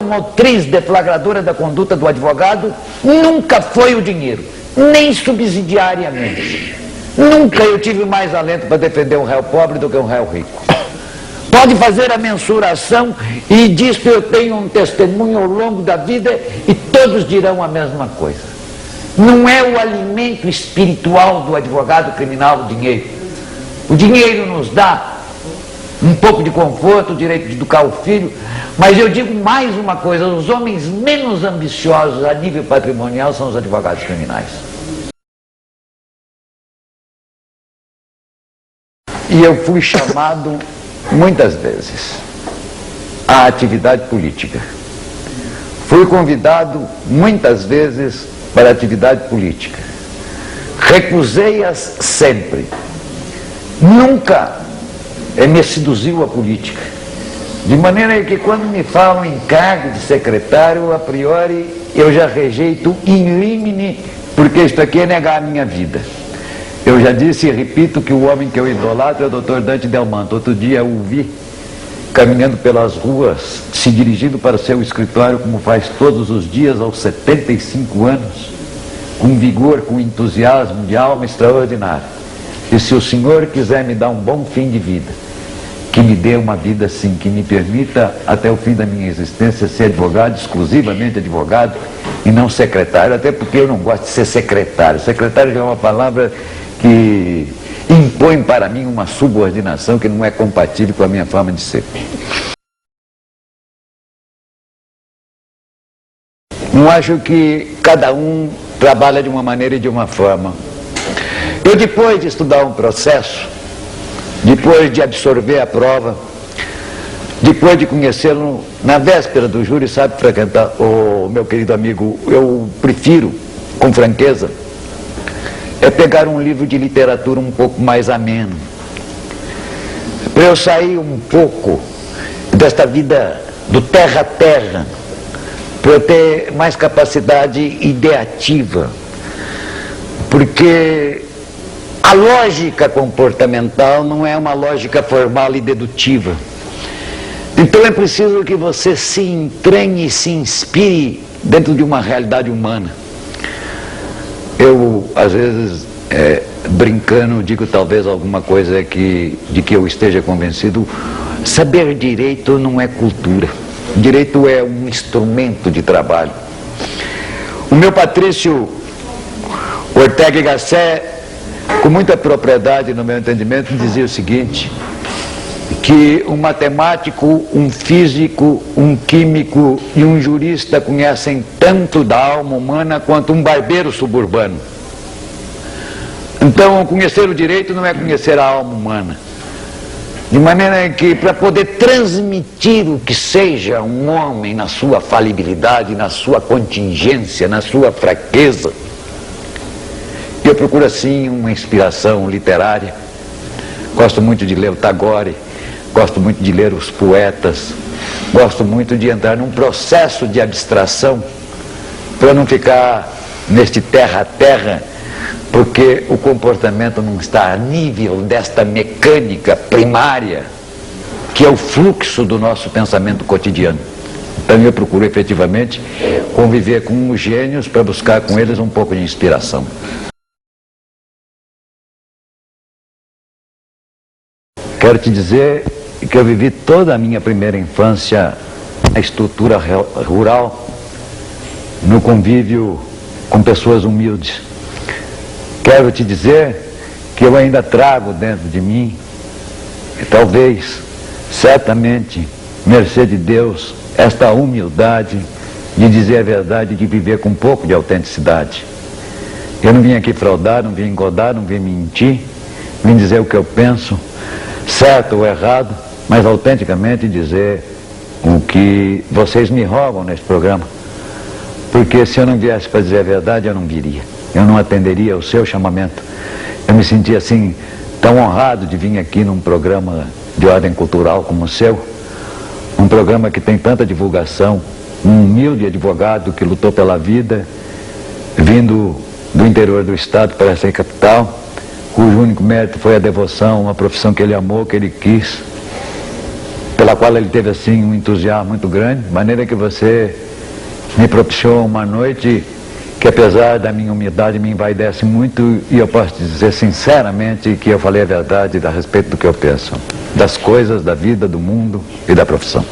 motriz deflagradora da conduta do advogado nunca foi o dinheiro, nem subsidiariamente. Nunca eu tive mais alento para defender um réu pobre do que um réu rico. Pode fazer a mensuração, e disso eu tenho um testemunho ao longo da vida, e todos dirão a mesma coisa. Não é o alimento espiritual do advogado criminal o dinheiro. O dinheiro nos dá um pouco de conforto, o direito de educar o filho, mas eu digo mais uma coisa: os homens menos ambiciosos a nível patrimonial são os advogados criminais. E eu fui chamado muitas vezes à atividade política. Fui convidado muitas vezes para a atividade política. Recusei-as sempre. Nunca me seduziu a política. De maneira que quando me falam em cargo de secretário, a priori eu já rejeito in limine, porque isto aqui é negar a minha vida. Eu já disse e repito que o homem que eu idolatro é o Dr. Dante Delmanto. Outro dia eu o vi caminhando pelas ruas, se dirigindo para o seu escritório, como faz todos os dias aos 75 anos, com vigor, com entusiasmo de alma extraordinário. E se o Senhor quiser me dar um bom fim de vida, que me dê uma vida assim, que me permita até o fim da minha existência ser advogado, exclusivamente advogado, e não secretário, até porque eu não gosto de ser secretário. Secretário já é uma palavra que impõe para mim uma subordinação que não é compatível com a minha forma de ser. Não acho que cada um trabalha de uma maneira e de uma forma. Eu, depois de estudar um processo, depois de absorver a prova, depois de conhecê-lo na véspera do júri, sabe, frequentar, meu querido amigo, eu prefiro, com franqueza, pegar um livro de literatura um pouco mais ameno, para eu sair um pouco desta vida do terra a terra, para eu ter mais capacidade ideativa, porque a lógica comportamental não é uma lógica formal e dedutiva. Então é preciso que você se entranhe e se inspire dentro de uma realidade humana. Eu, às vezes, brincando, digo talvez alguma coisa de que eu esteja convencido: saber direito não é cultura. Direito é um instrumento de trabalho. O meu Patrício Ortega y Gasset, com muita propriedade no meu entendimento, dizia o seguinte: que um matemático, um físico, um químico e um jurista conhecem tanto da alma humana quanto um barbeiro suburbano. Então, conhecer o direito não é conhecer a alma humana. De maneira que, para poder transmitir o que seja um homem na sua falibilidade, na sua contingência, na sua fraqueza, eu procuro assim uma inspiração literária. Gosto muito de ler o Tagore, gosto muito de ler os poetas, gosto muito de entrar num processo de abstração, para não ficar neste terra a terra, porque o comportamento não está a nível desta mecânica primária, que é o fluxo do nosso pensamento cotidiano. Então eu procuro efetivamente conviver com os gênios para buscar com eles um pouco de inspiração. Quero te dizer que eu vivi toda a minha primeira infância na estrutura rural, no convívio com pessoas humildes. Quero te dizer que eu ainda trago dentro de mim, e talvez, certamente, mercê de Deus, esta humildade de dizer a verdade, de viver com um pouco de autenticidade. Eu não vim aqui fraudar, não vim engodar, não vim mentir, vim dizer o que eu penso, certo ou errado, mas autenticamente dizer o que vocês me rogam nesse programa. Porque se eu não viesse para dizer a verdade, eu não viria. Eu não atenderia o seu chamamento. Eu me sentia assim, tão honrado de vir aqui num programa de ordem cultural como o seu, um programa que tem tanta divulgação, um humilde advogado que lutou pela vida, vindo do interior do estado para essa capital, cujo único mérito foi a devoção, uma profissão que ele amou, que ele quis. pela qual ele teve assim um entusiasmo muito grande, de maneira que você me propiciou uma noite que, apesar da minha humildade, me envaidece muito, e eu posso dizer sinceramente que eu falei a verdade a respeito do que eu penso, das coisas, da vida, do mundo e da profissão.